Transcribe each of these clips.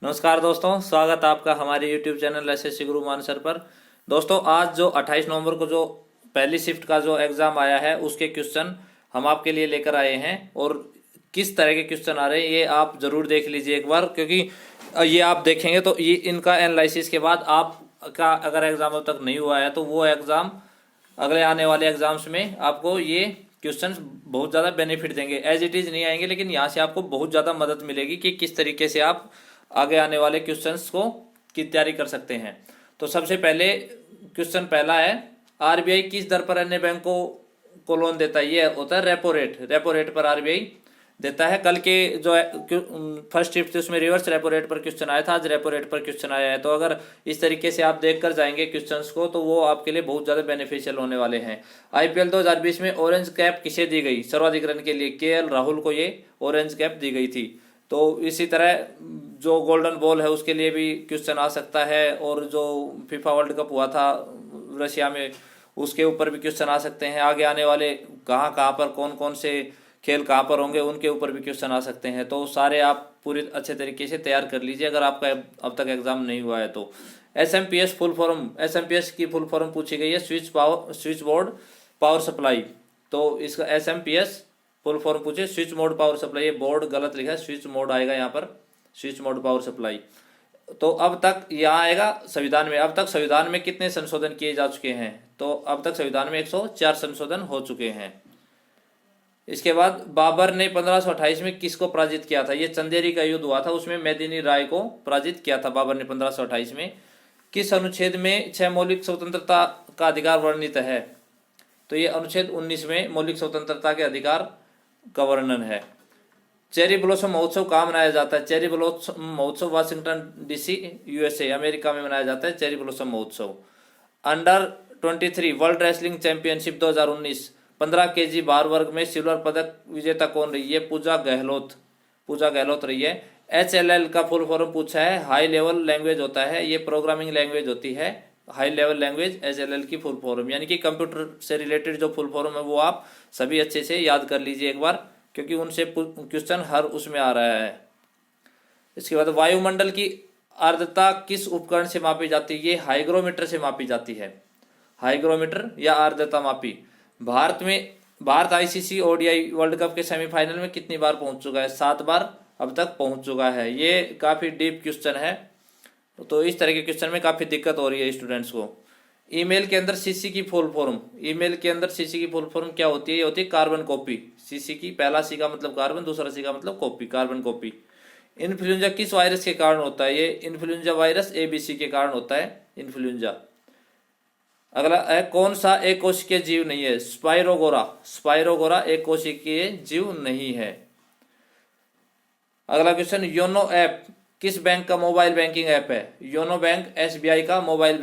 नमस्कार दोस्तों, स्वागत है आपका हमारे YouTube चैनल एसएससी गुरु मानसर पर। दोस्तों, आज जो 28 नवंबर को जो पहली शिफ्ट का जो एग्ज़ाम आया है उसके क्वेश्चन हम आपके लिए लेकर आए हैं। और किस तरह के क्वेश्चन आ रहे हैं ये आप ज़रूर देख लीजिए एक बार, क्योंकि ये आप देखेंगे तो ये इनका एनालिसिस के बाद आपका अगर एग्ज़ाम अब तक नहीं हुआ है तो वो एग्ज़ाम अगले आने वाले एग्जाम्स में आपको ये क्वेश्चंस बहुत ज़्यादा बेनिफिट देंगे। एज इट इज़ नहीं आएंगे, लेकिन यहाँ से आपको बहुत ज़्यादा मदद मिलेगी कि किस तरीके से आप आगे आने वाले क्वेश्चंस को की तैयारी कर सकते हैं। तो सबसे पहले क्वेश्चन पहला है, आरबीआई किस दर पर अन्य बैंकों को लोन देता है? ये होता है रेपो रेट। रेपो रेट पर आरबीआई देता है। कल के जो फर्स्ट शिफ्ट थी उसमें रिवर्स रेपो रेट पर क्वेश्चन आया था, आज रेपो रेट पर क्वेश्चन आया है। तो अगर इस तरीके से आप देख कर जाएंगे क्वेश्चंस को तो वो आपके लिए बहुत ज़्यादा बेनिफिशियल होने वाले हैं। आईपीएल 2020 में ऑरेंज कैप किसे दी गई? सर्वाधिक रन के लिए केएल राहुल को ये ऑरेंज कैप दी गई थी। तो इसी तरह जो गोल्डन बॉल है उसके लिए भी क्वेश्चन आ सकता है, और जो फीफा वर्ल्ड कप हुआ था रशिया में उसके ऊपर भी क्वेश्चन आ सकते हैं। आगे आने वाले कहाँ कहाँ पर कौन कौन से खेल कहाँ पर होंगे उनके ऊपर भी क्वेश्चन आ सकते हैं। तो सारे आप पूरी अच्छे तरीके से तैयार कर लीजिए अगर आपका अब तक एग्जाम नहीं हुआ है तो। एसएमपीएस फुल फॉर्म, एसएमपीएस की फुल फॉर्म पूछी गई है, स्विच बोर्ड पावर सप्लाई। तो इसका एसएमपीएस फुल फॉर्म पूछे स्विच मोड पावर सप्लाई। ये बोर्ड गलत लिखा है, स्विच मोड आएगा यहाँ पर, स्विच मोड पावर सप्लाई। तो अब तक यहाँ आएगा संविधान में। अब तक संविधान में कितने संशोधन किए जा चुके हैं? तो अब तक संविधान में 104 संशोधन हो चुके हैं। इसके बाद बाबर ने 1528 में किसको पराजित किया था? ये चंदेरी का युद्ध हुआ था, उसमें मेदिनी राय को पराजित किया था बाबर ने 1528 में। किस अनुच्छेद में 6 मौलिक स्वतंत्रता का अधिकार वर्णित है? तो ये अनुच्छेद 19 में मौलिक स्वतंत्रता के अधिकार का वर्णन है। चेरी ब्लॉसम महोत्सव कहाँ मनाया जाता है? चेरी ब्लॉसम महोत्सव वाशिंगटन डीसी यूएसए अमेरिका में मनाया जाता है चेरी ब्लॉसम महोत्सव। Under 23 world wrestling championship 2019 15 KG भार वर्ग में सिल्वर पदक विजेता कौन रही है? पूजा गहलोत रही है। HLL का फुल फॉर्म पूछा है, हाई लेवल लैंग्वेज होता है, ये प्रोग्रामिंग लैंग्वेज होती है। हाई लेवल लैंग्वेज HLL की फुल फॉर्म, यानी कि कंप्यूटर से रिलेटेड जो फुल फॉर्म है वो आप सभी अच्छे से याद कर लीजिए एक बार, क्योंकि उनसे क्वेश्चन हर उसमें आ रहा है। इसके बाद वायुमंडल की आर्द्रता किस उपकरण से मापी जाती है? ये हाइग्रोमीटर से मापी जाती है। हाइग्रोमीटर या आर्द्रता मापी। Bharat ICC ODI world cup के सेमीफाइनल में कितनी बार पहुंच चुका है? 7 बार अब तक पहुंच चुका है। ये काफ़ी डीप क्वेश्चन है, तो इस तरह के क्वेश्चन में काफ़ी दिक्कत हो रही है स्टूडेंट्स को। ईमेल के अंदर सीसी की फुल फॉर्म, ईमेल के अंदर सीसी की फुल फॉर्म क्या होती है? ये होती है कार्बन कॉपी। सीसी की पहला सी का मतलब कार्बन, दूसरा सी का मतलब कॉपी, कार्बन कॉपी। इन्फ्लुएंजा किस वायरस के कारण होता है? ये इन्फ्लुएंजा वायरस ABC के कारण होता है इन्फ्लुएंजा। अगला है, कौन सा एक कोशिकीय जीव नहीं है? स्पाइरोगोरा एक कोशिकीय जीव नहीं है। अगला क्वेश्चन, योनो ऐप किस बैंक का मोबाइल बैंकिंग ऐप है? योनो बैंक SBI का मोबाइल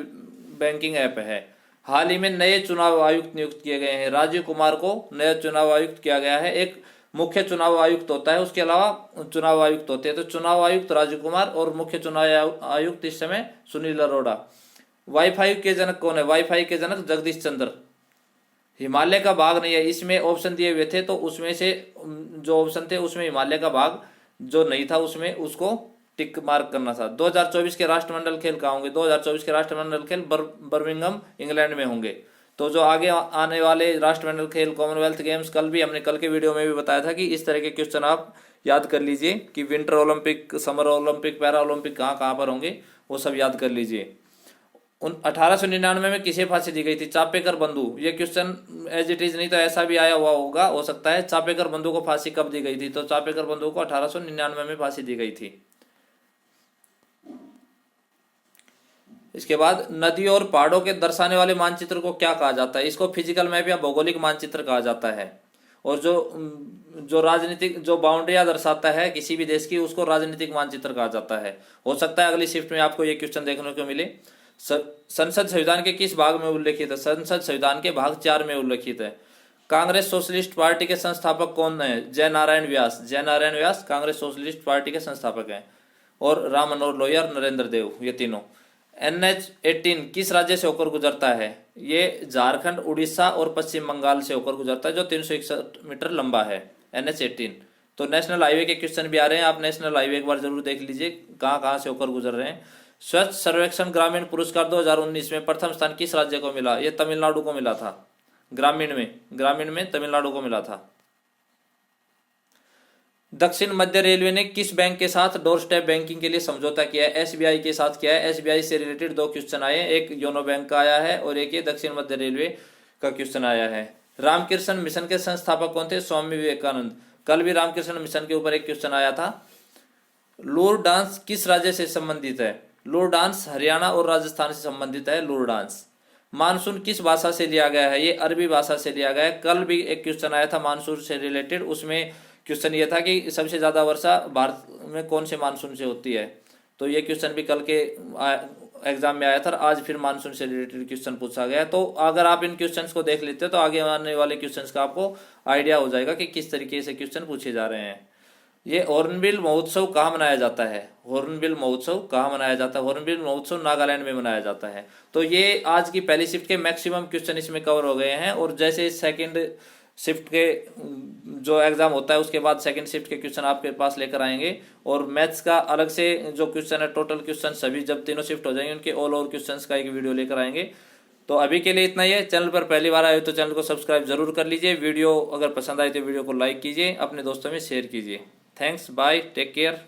बैंकिंग ऐप है। हाल ही में नए चुनाव आयुक्त नियुक्त किए गए हैं। राजीव कुमार को नया चुनाव आयुक्त किया गया है। एक मुख्य चुनाव आयुक्त होता है, उसके अलावा चुनाव आयुक्त होते हैं। तो चुनाव आयुक्त राजीव कुमार और मुख्य चुनाव आयुक्त इस समय सुनील अरोड़ा। वाईफाई के जनक कौन है? वाईफाई के जनक जगदीश चंद्र। हिमालय का भाग नहीं है, इसमें ऑप्शन दिए हुए थे तो उसमें से जो ऑप्शन थे उसमें हिमालय का भाग जो नहीं था उसमें उसको टिक मार्क करना था। 2024 के राष्ट्रमंडल खेल कहाँ होंगे? 2024 के राष्ट्रमंडल खेल बर्मिंघम इंग्लैंड में होंगे। तो जो आगे आने वाले राष्ट्रमंडल खेल कॉमनवेल्थ गेम्स, हमने कल के वीडियो में भी बताया था कि इस तरह के क्वेश्चन आप याद कर लीजिए कि winter Olympic, summer Olympic, para Olympic कहाँ कहाँ पर होंगे वो सब याद कर लीजिए। 1899 में किसे फांसी दी गई थी? चापेकर बंधु। ये क्वेश्चन एज इट इज नहीं तो ऐसा भी आया हुआ होगा, हो सकता है। चापेकर बंधु को फांसी कब दी गई थी? तो चापेकर बंधु को 1899 में फांसी दी गई थी। इसके बाद नदी और पहाड़ों के दर्शाने वाले मानचित्र को क्या कहा जाता है? इसको फिजिकल मैप या भौगोलिक मानचित्र कहा जाता है। और जो राजनीतिक जो बाउंड्रियां दर्शाता है किसी भी देश की, उसको राजनीतिक मानचित्र कहा जाता है। हो सकता है अगली शिफ्ट में आपको ये क्वेश्चन देखने को मिले। संसद संविधान के किस भाग में उल्लेखित है? संसद संविधान के भाग 4 में उल्लेखित है। कांग्रेस सोशलिस्ट पार्टी के संस्थापक कौन है? जयनारायण व्यास कांग्रेस सोशलिस्ट पार्टी के संस्थापक हैं। और राम मनोहर लोहिया, नरेंद्र देव, ये तीनों। NH-18 किस राज्य से होकर गुजरता है? ये झारखंड, उड़ीसा और पश्चिम बंगाल से होकर गुजरता है, जो 361 मीटर लंबा है। NH-18 तो नेशनल हाईवे के क्वेश्चन भी आ रहे हैं, आप नेशनल हाईवे एक बार जरूर देख लीजिए कहाँ कहाँ से होकर गुजर रहे हैं। स्वच्छ सर्वेक्षण ग्रामीण पुरस्कार 2019 में प्रथम स्थान किस राज्य को मिला? ये तमिलनाडु को मिला था। ग्रामीण में तमिलनाडु को मिला था। दक्षिण मध्य रेलवे ने किस बैंक के साथ डोर स्टेप बैंकिंग के लिए समझौता किया है? एसबीआई के साथ किया है। एसबीआई से रिलेटेड दो क्वेश्चन आए हैं, एक योनो बैंक का आया है और एक ये दक्षिण मध्य रेलवे का क्वेश्चन आया है। रामकृष्ण मिशन के संस्थापक कौन थे? स्वामी विवेकानंद। कल भी रामकृष्ण मिशन के ऊपर एक क्वेश्चन आया था। लूर डांस किस राज्य से संबंधित है? लूर डांस हरियाणा और राजस्थान से संबंधित है लूर डांस। मानसून किस भाषा से लिया गया है? ये अरबी भाषा से लिया गया है। कल भी एक क्वेश्चन आया था मानसून से रिलेटेड, उसमें क्वेश्चन ये था कि सबसे ज्यादा वर्षा भारत में कौन से मानसून से होती है। तो ये क्वेश्चन भी कल के एग्जाम में आया था। आज फिर मानसून से रिलेटेड क्वेश्चन पूछा गया। तो अगर आप इन क्वेश्चंस को देख लेते हो तो आगे आने वाले क्वेश्चंस का आपको आइडिया हो जाएगा कि किस तरीके से क्वेश्चन पूछे जा रहे हैं। ये हॉर्नबिल महोत्सव कहाँ मनाया जाता है? हॉर्नबिल महोत्सव कहाँ मनाया जाता है? हॉर्नबिल महोत्सव नागालैंड में मनाया जाता है। तो ये आज की पहली शिफ्ट के मैक्सिमम क्वेश्चन इसमें कवर हो गए हैं। और जैसे सेकंड शिफ्ट के जो एग्जाम होता है उसके बाद सेकंड शिफ्ट के क्वेश्चन आपके पास लेकर आएंगे। और मैथ्स का अलग से जो क्वेश्चन है, टोटल क्वेश्चन सभी जब तीनों शिफ्ट हो जाएंगे उनके ऑल ओवर क्वेश्चंस का एक वीडियो लेकर आएंगे। तो अभी के लिए इतना ही है। चैनल पर पहली बार आए तो चैनल को सब्सक्राइब जरूर कर लीजिए। वीडियो अगर पसंद आए तो वीडियो को लाइक कीजिए, अपने दोस्तों में शेयर कीजिए। Thanks, bye, take care.